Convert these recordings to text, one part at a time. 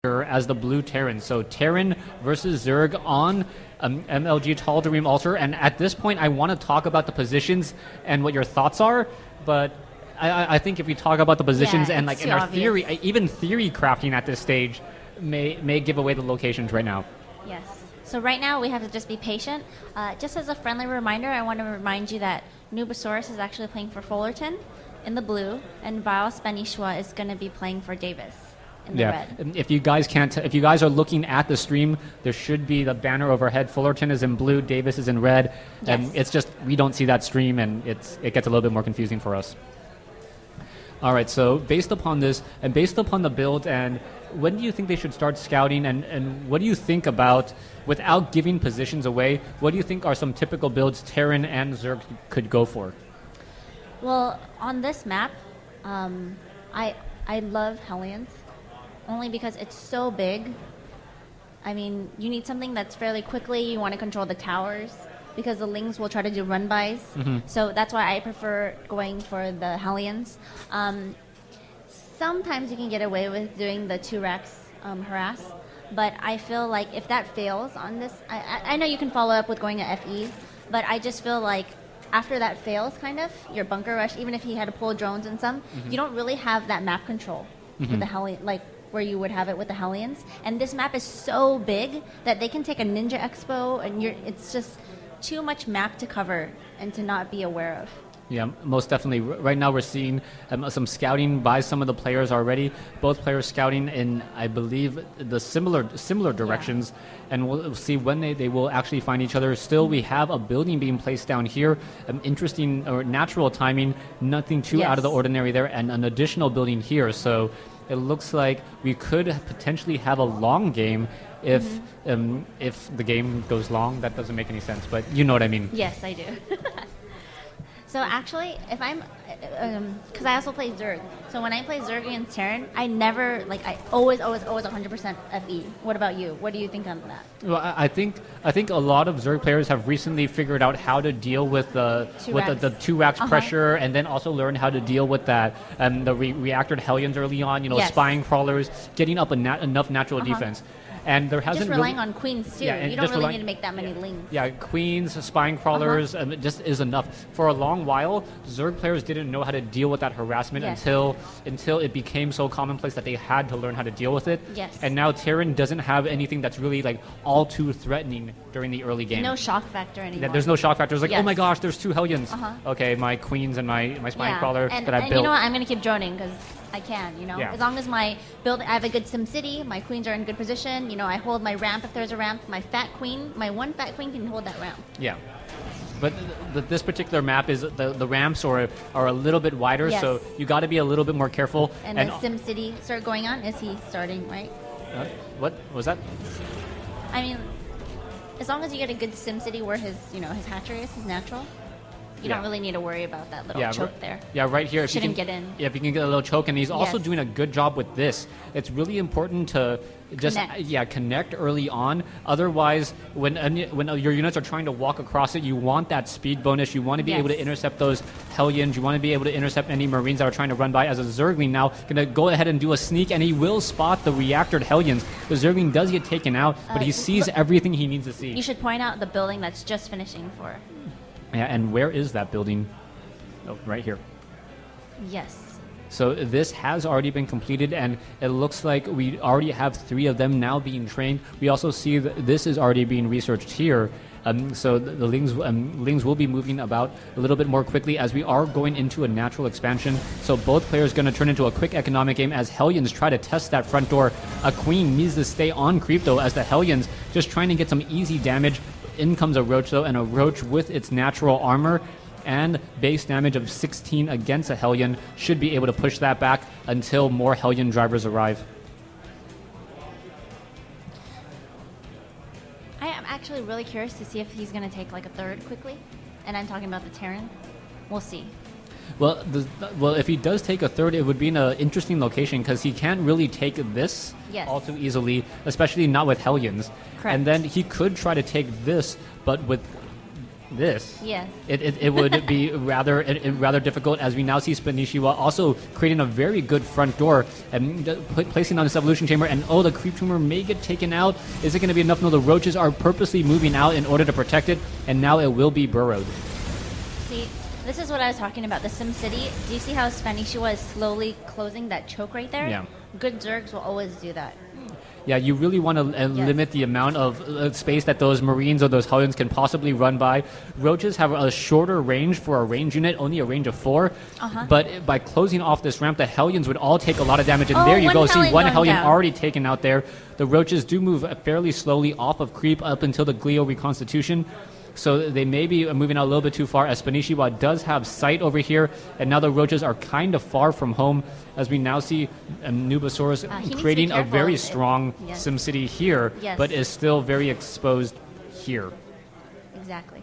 as the blue Terran. So Terran versus Zerg on MLG Taldarim Altar. And at this point, I want to talk about the positions and what your thoughts are. But I think if we talk about the positions and like in our theory, even theory crafting at this stage may give away the locations right now. Yes. So right now we have to just be patient. Just as a friendly reminder, I want to remind you that Noobasaurus is actually playing for Fullerton in the blue, and Vile Spanishiwa is going to be playing for Davis. Red. If you guys if you guys are looking at the stream, there should be the banner overhead. Fullerton is in blue, Davis is in red, and it's just we don't see that stream, and it gets a little bit more confusing for us. All right, so based upon this and based upon the build, and when do you think they should start scouting, and what do you think about, without giving positions away, what do you think are some typical builds Terran and Zerg could go for? Well, on this map, I love Hellions. Only because it's so big. I mean, you need something that's fairly quickly. You want to control the towers because the Lings will try to do run-bys. So that's why I prefer going for the Hellions. Sometimes you can get away with doing the 2 racks harass, but I feel like if that fails on this, I know you can follow up with going to FE, but I just feel like after that fails, kind of, your bunker rush, even if he had to pull drones and some, you don't really have that map control with the Hellion, like where you would have it with the Hellions. And this map is so big that they can take a Ninja Expo, and it's just too much map to cover and to not be aware of. Yeah, most definitely. Right now we're seeing some scouting by some of the players already. Both players scouting in, I believe, the similar directions, and we'll see when they will actually find each other. Still, we have a building being placed down here. Interesting or natural timing, nothing too out of the ordinary there, and an additional building here. So it looks like we could potentially have a long game if the game goes long. That doesn't make any sense, but you know what I mean. Yes, I do. So actually, if I'm, because I also play Zerg. So when I play Zerg against Terran, I always 100% FE. What about you? What do you think on that? Well, I think a lot of Zerg players have recently figured out how to deal with the 2 racks pressure, and then also learn how to deal with that the reactored Hellions early on. You know, spying crawlers, getting up enough natural defense. And there hasn't just relying on queens too. You don't really need to make that many Lings. Yeah, queens, spying crawlers, it just is enough. For a long while, Zerg players didn't know how to deal with that harassment until it became so commonplace that they had to learn how to deal with it. Yes. And now Terran doesn't have anything that's really like all too threatening during the early game. No shock factor anymore. Yeah, there's no shock factor. It's like, oh my gosh, there's 2 Hellions. Okay, my queens and my spying crawler that I built. And you know what? I'm going to keep droning because I can, you know. As long as my build, I have a good SimCity, my queens are in good position, you know, I hold my ramp if there's a ramp, my one fat queen can hold that ramp. Yeah. But this particular map is the ramps are a little bit wider, so you got to be a little bit more careful. And the SimCity start going on, is he starting, right? What was that? I mean, as long as you get a good SimCity where his hatchery is, his natural, you don't really need to worry about that little choke there. Yeah, right here. If Shouldn't get in. Yeah, if you can get a little choke, and he's also doing a good job with this. It's really important to just connect early on. Otherwise, when your units are trying to walk across it, you want that speed bonus. You want to be able to intercept those Hellions. You want to be able to intercept any Marines that are trying to run by. As a Zergling now, going to go ahead and do a sneak, and he will spot the reactored Hellions. The Zergling does get taken out, but he sees everything he needs to see. You should point out the building that's just finishing for. Yeah, and where is that building? Oh, right here. Yes. So this has already been completed, and it looks like we already have 3 of them now being trained. We also see that this is already being researched here. So the Lings will be moving about a little bit more quickly as we are going into a natural expansion. So both players going to turn into a quick economic game as Hellions try to test that front door. A queen needs to stay on creep, though, as the Hellions just trying to get some easy damage. In comes a Roach, though, and a Roach with its natural armor and base damage of 16 against a Hellion should be able to push that back until more Hellion drivers arrive. I am actually really curious to see if he's going to take like a third quickly, and I'm talking about the Terran. We'll see. Well, if he does take a third, it would be in an interesting location because he can't really take this all too easily, especially not with Hellions. Correct. And then he could try to take this, but with this, Yes. it would be rather difficult, as we now see Spanishiwa also creating a very good front door and placing on this evolution chamber. And the creep tumor may get taken out. Is it going to be enough? No, the roaches are purposely moving out in order to protect it, and now it will be burrowed. See, this is what I was talking about, the Sim City. Do you see how Spanishiwa is slowly closing that choke right there? Yeah. Good Zergs will always do that. Yeah, you really want to limit the amount of space that those Marines or those Hellions can possibly run by. Roaches have a shorter range for a range unit, only a range of 4. But by closing off this ramp, the Hellions would all take a lot of damage. And there you go, see one Hellion already taken out there. The Roaches do move fairly slowly off of creep up until the Glio reconstitution. So they may be moving out a little bit too far, as Spanishiwa does have sight over here, and now the Roaches are kind of far from home, as we now see Noobasaurus creating a very strong SimCity here, but is still very exposed here. Exactly.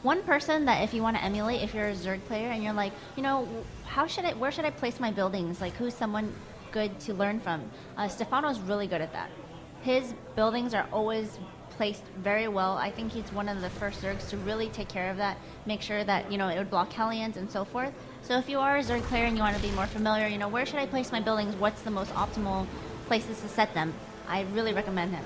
One person that if you want to emulate, if you're a Zerg player and you're like, where should I place my buildings? Like, who's someone good to learn from? Stefano's really good at that. His buildings are always placed very well. I think he's one of the first Zergs to really take care of that, make sure that, it would block Hellions and so forth. So if you are a Zerg player and you want to be more familiar, where should I place my buildings? What's the most optimal places to set them? I really recommend him.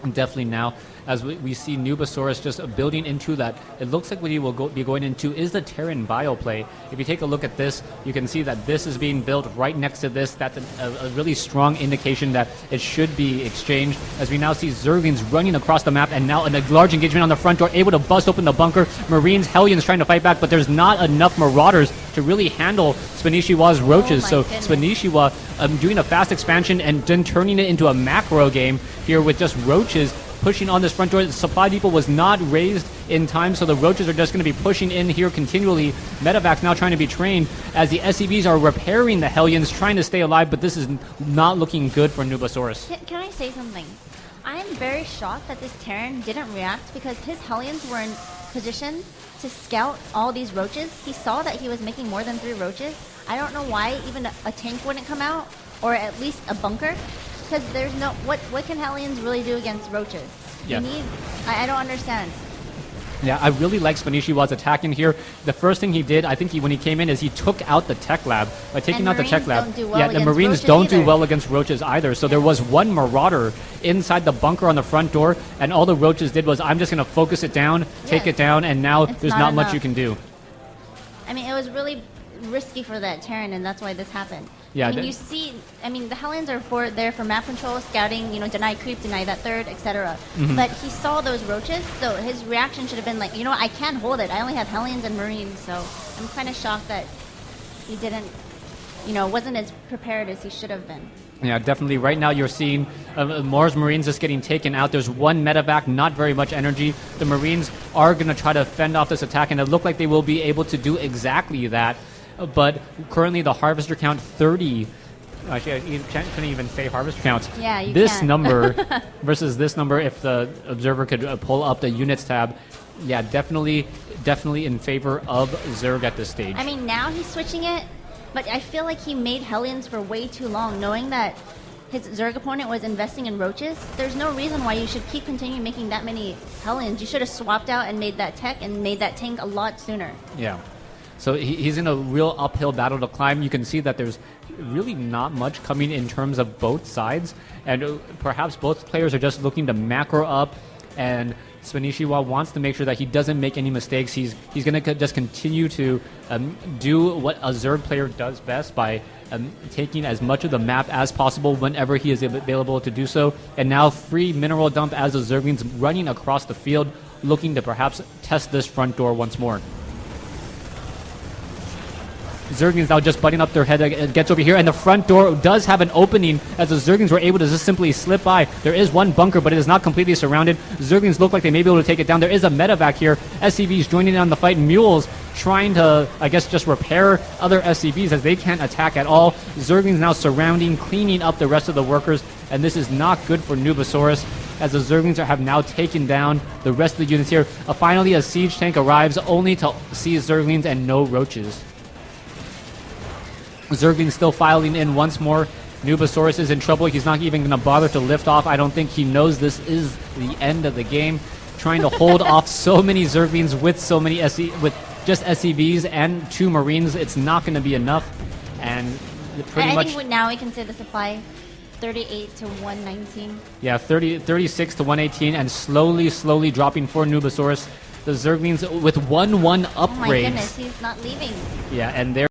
Definitely now, as we see Noobasaurus just building into that, it looks like what he will be going into is the Terran bioplay. If you take a look at this, you can see that this is being built right next to this. That's a really strong indication that it should be exchanged, as we now see Zerglings running across the map, and now a large engagement on the front door, able to bust open the bunker. Marines, Hellions trying to fight back, but there's not enough Marauders to really handle Spanishiwa's Roaches. So Spanishiwa doing a fast expansion and then turning it into a macro game here with just Roaches pushing on this front door. The supply depot was not raised in time, so the Roaches are just going to be pushing in here continually. Medevac's now trying to be trained as the SCVs are repairing the Hellions, trying to stay alive, but this is not looking good for Noobasaurus. Can I say something? I'm very shocked that this Terran didn't react, because his Hellions were in position to scout all these Roaches. He saw that he was making more than 3 Roaches. I don't know why even a tank wouldn't come out, or at least a bunker. Because there's no... What can Hellions really do against Roaches? Yeah. I don't understand. Yeah, I really like Spanishiwa's attack in here. The first thing he did, I think when he came in, is he took out the tech lab. By taking out the tech lab, the Marines don't do well against Roaches either. So there was one Marauder inside the bunker on the front door, and all the Roaches did was, I'm just going to focus it down, take it down, and now there's not much you can do. I mean, it was really risky for that Terran, and that's why this happened. Yeah, I mean, the Hellions are there for map control, scouting, deny creep, deny that third, etc. But he saw those Roaches, so his reaction should have been like, I can't hold it. I only have Hellions and Marines, so I'm kind of shocked that he didn't, wasn't as prepared as he should have been. Yeah, definitely. Right now you're seeing Mars Marines just getting taken out. There's one medevac, not very much energy. The Marines are going to try to fend off this attack, and it looked like they will be able to do exactly that. But currently the harvester count 30. Actually, I couldn't even say harvester count. Yeah, you this can't. number versus this number, if the observer could pull up the units tab. Yeah, definitely in favor of Zerg at this stage. I mean, now he's switching it, but I feel like he made Hellions for way too long, knowing that his Zerg opponent was investing in Roaches. There's no reason why you should keep continuing making that many Hellions. You should have swapped out and made that tech and made that tank a lot sooner. Yeah. So he's in a real uphill battle to climb. You can see that there's really not much coming in terms of both sides. And perhaps both players are just looking to macro up. And Spanishiwa wants to make sure that he doesn't make any mistakes. He's going to just continue to do what a Zerg player does best by taking as much of the map as possible whenever he is available to do so. And now free mineral dump as the Zerglings running across the field, looking to perhaps test this front door once more. Zerglings now just butting up their head, gets over here, and the front door does have an opening as the Zerglings were able to just simply slip by. There is one bunker, but it is not completely surrounded. Zerglings look like they may be able to take it down. There is a medevac here. SCVs joining in on the fight. Mules trying to, I guess, just repair other SCVs as they can't attack at all. Zerglings now surrounding, cleaning up the rest of the workers, and this is not good for Noobasaurus, as the Zerglings have now taken down the rest of the units here. Finally, a siege tank arrives, only to see Zerglings and no Roaches. Zerglings still filing in once more. Noobasaurus is in trouble. He's not even going to bother to lift off. I don't think he knows this is the end of the game. trying to hold off so many Zerglings with so many with just SCVs and 2 Marines. It's not going to be enough, and pretty I much think now we can say the supply 38 to 119. yeah, 36 to 118, and slowly dropping for Noobasaurus. The Zerglings with 1-1 upgrades. Oh my goodness, he's not leaving. Yeah, and they're